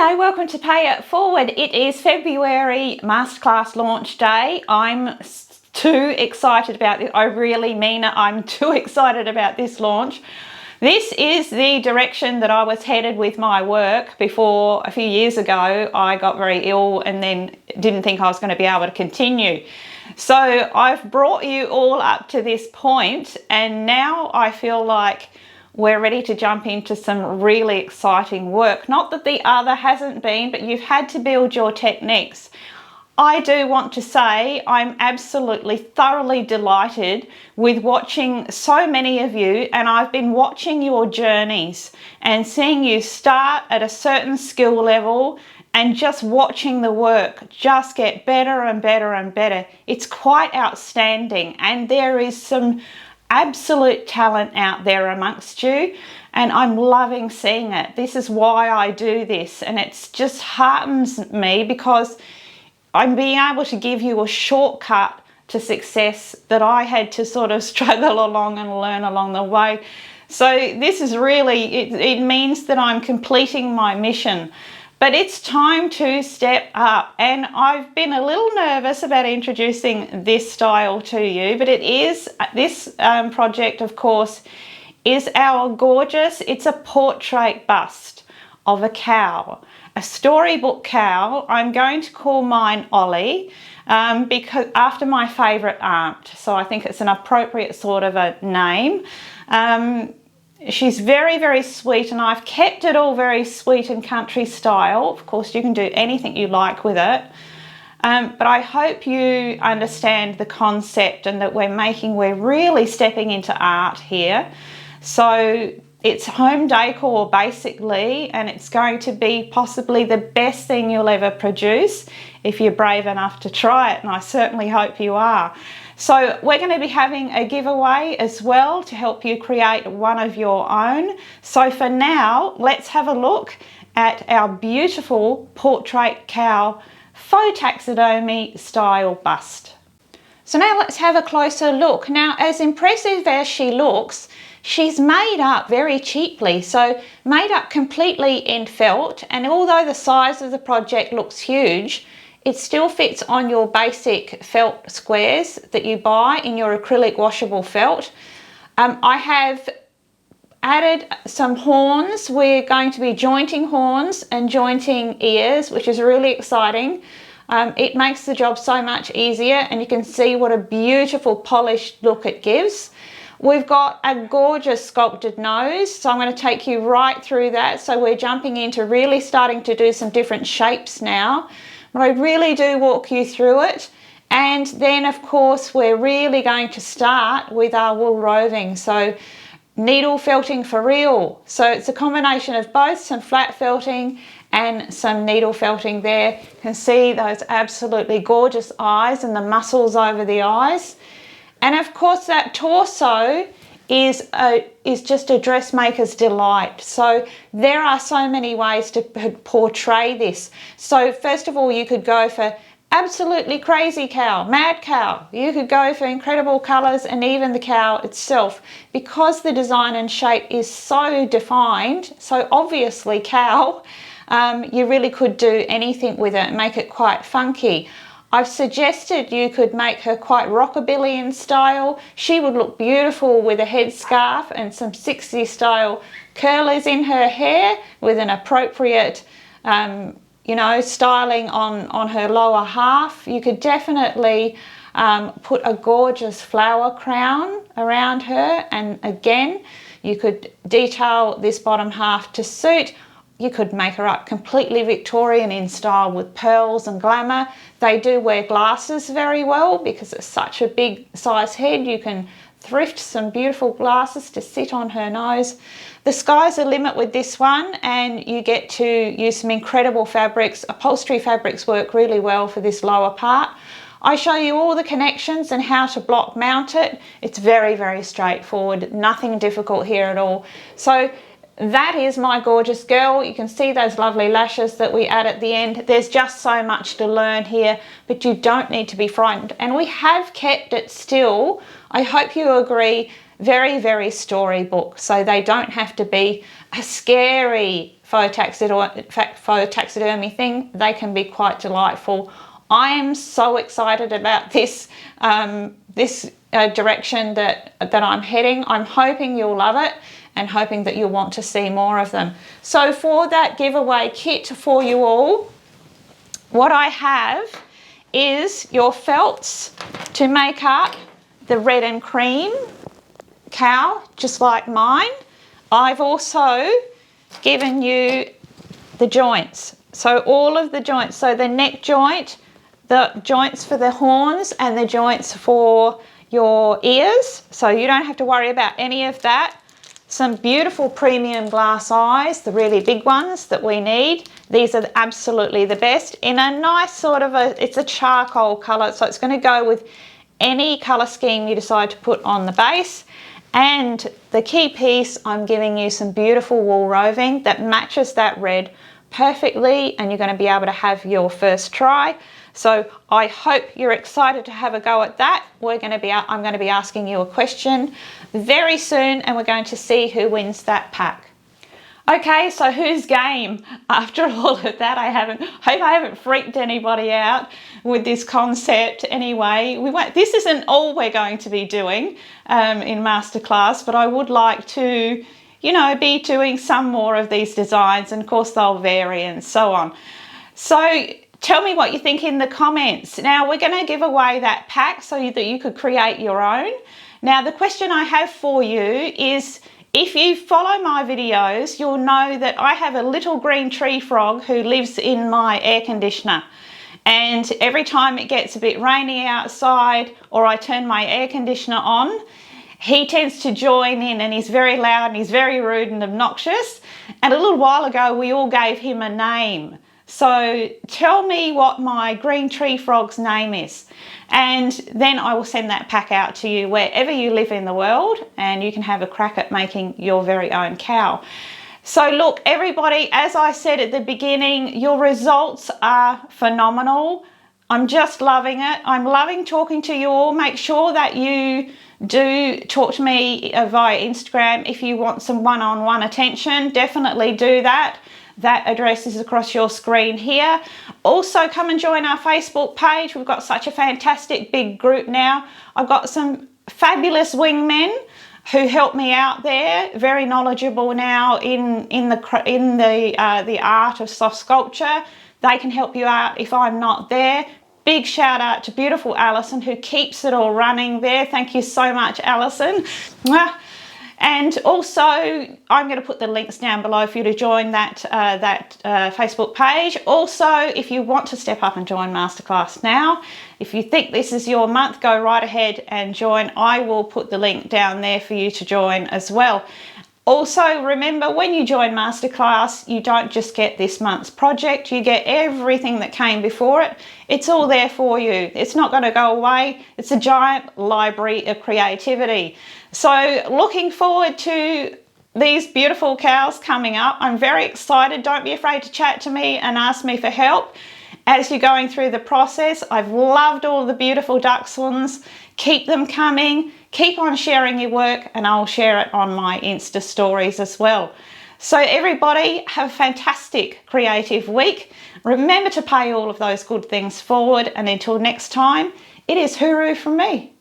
Hello, welcome to Pay It Forward. It is February Masterclass launch day. I'm too excited about this. I really mean it. I'm too excited about this launch. This is the direction that I was headed with my work before a few years ago. I got very ill and then didn't think I was going to be able to continue. So I've brought you all up to this point, and now I feel like we're ready to jump into some really exciting work. Not that the other hasn't been, but you've had to build your techniques. I do want to say I'm absolutely thoroughly delighted with watching so many of you, and I've been watching your journeys and seeing you start at a certain skill level and just watching the work just get better and better and better. It's quite outstanding, and there is some absolute talent out there amongst you, and I'm loving seeing it. This is why I do this, and it just heartens me because I'm being able to give you a shortcut to success that I had to sort of struggle along and learn along the way. So this is really, it means that I'm completing my mission. But it's time to step up, and I've been a little nervous about introducing this style to you, but it is, this project of course is our gorgeous, it's a portrait bust of a cow, a storybook cow. I'm going to call mine Ollie because after my favourite aunt, so I think it's an appropriate sort of a name. She's very, very sweet, and I've kept it all very sweet and country style. Of course, you can do anything you like with it. But I hope you understand the concept and that we're really stepping into art here. So it's home decor basically, and it's going to be possibly the best thing you'll ever produce if you're brave enough to try it, and I certainly hope you are. So we're going to be having a giveaway as well to help you create one of your own. So for now, let's have a look at our beautiful portrait cow faux taxidermy style bust. So now let's have a closer look. Now, as impressive as she looks, she's made up very cheaply, so made up completely in felt, and although the size of the project looks huge, it still fits on your basic felt squares that you buy in your acrylic washable felt. I have added some horns. We're going to be jointing horns and jointing ears, which is really exciting. It makes the job so much easier, and you can see what a beautiful polished look it gives. We've got a gorgeous sculpted nose, so I'm going to take you right through that. So we're jumping into really starting to do some different shapes now. But I really do walk you through it. And then of course we're really going to start with our wool roving. So needle felting for real. So it's a combination of both, some flat felting and some needle felting there. You can see those absolutely gorgeous eyes and the muscles over the eyes. And of course that torso is just a dressmaker's delight. So there are so many ways to portray this. So first of all, you could go for absolutely crazy cow, mad cow. You could go for incredible colours, and even the cow itself, because the design and shape is so defined, so obviously cow, you really could do anything with it and make it quite funky. I've suggested you could make her quite rockabilly in style. She would look beautiful with a headscarf and some 60s style curlers in her hair with an appropriate, styling on her lower half. You could definitely put a gorgeous flower crown around her, and again, you could detail this bottom half to suit. You could make her up completely Victorian in style with pearls and glamour. They do wear glasses very well because it's such a big size head. You can thrift some beautiful glasses to sit on her nose. The sky's the limit with this one, and you get to use some incredible fabrics. Upholstery fabrics work really well for this lower part. I show you all the connections and how to block mount it. It's very, very straightforward. Nothing difficult here at all. So that is my gorgeous girl. You can see those lovely lashes that we add at the end. There's just so much to learn here, but you don't need to be frightened. And we have kept it still, I hope you agree, very, very storybook. So they don't have to be a scary faux faux taxidermy thing, they can be quite delightful. I am so excited about this direction that I'm heading. I'm hoping you'll love it and hoping that you'll want to see more of them. So for that giveaway kit for you all, what I have is your felts to make up the red and cream cow, just like mine. I've also given you the joints. So all of the joints, so the neck joint, the joints for the horns and the joints for your ears. So you don't have to worry about any of that. Some beautiful premium glass eyes, the really big ones that we need. These are absolutely the best in a nice sort of it's a charcoal color. So it's going to go with any color scheme you decide to put on the base. And the key piece, I'm giving you some beautiful wool roving that matches that red perfectly, and you're going to be able to have your first try. So I hope you're excited to have a go at that. I'm going to be asking you a question very soon, and we're going to see who wins that pack. Okay, so who's game? After all of that, I hope I haven't freaked anybody out with this concept. Anyway, this isn't all we're going to be doing in masterclass, but I would like to, be doing some more of these designs, and of course they'll vary and so on. So tell me what you think in the comments. Now we're going to give away that pack so that you could create your own. Now the question I have for you is, if you follow my videos, you'll know that I have a little green tree frog who lives in my air conditioner. And every time it gets a bit rainy outside or I turn my air conditioner on, he tends to join in, and he's very loud and he's very rude and obnoxious. And a little while ago, we all gave him a name. So tell me what my green tree frog's name is, and then I will send that pack out to you wherever you live in the world, and you can have a crack at making your very own cow. So look, everybody, as I said at the beginning, your results are phenomenal. I'm just loving it. I'm loving talking to you all. Make sure that you do talk to me via Instagram if you want some one-on-one attention. Definitely do that. That address is across your screen here. Also, come and join our Facebook page. We've got such a fantastic big group now. I've got some fabulous wingmen who help me out there, very knowledgeable now in the art of soft sculpture. They can help you out if I'm not there. Big shout out to beautiful Alison, who keeps it all running there. Thank you so much, Alison. And also, I'm going to put the links down below for you to join that Facebook page. Also, if you want to step up and join Masterclass now, if you think this is your month, go right ahead and join. I will put the link down there for you to join as well. Also, remember, when you join Masterclass, you don't just get this month's project, you get everything that came before it. It's all there for you. It's not going to go away. It's a giant library of creativity. So looking forward to these beautiful cows coming up. I'm very excited. Don't be afraid to chat to me and ask me for help as you're going through the process. I've loved all the beautiful dachshunds. Keep them coming. Keep on sharing your work, and I'll share it on my Insta stories as well. So everybody, have a fantastic creative week. Remember to pay all of those good things forward, and until next time, it is hooroo from me.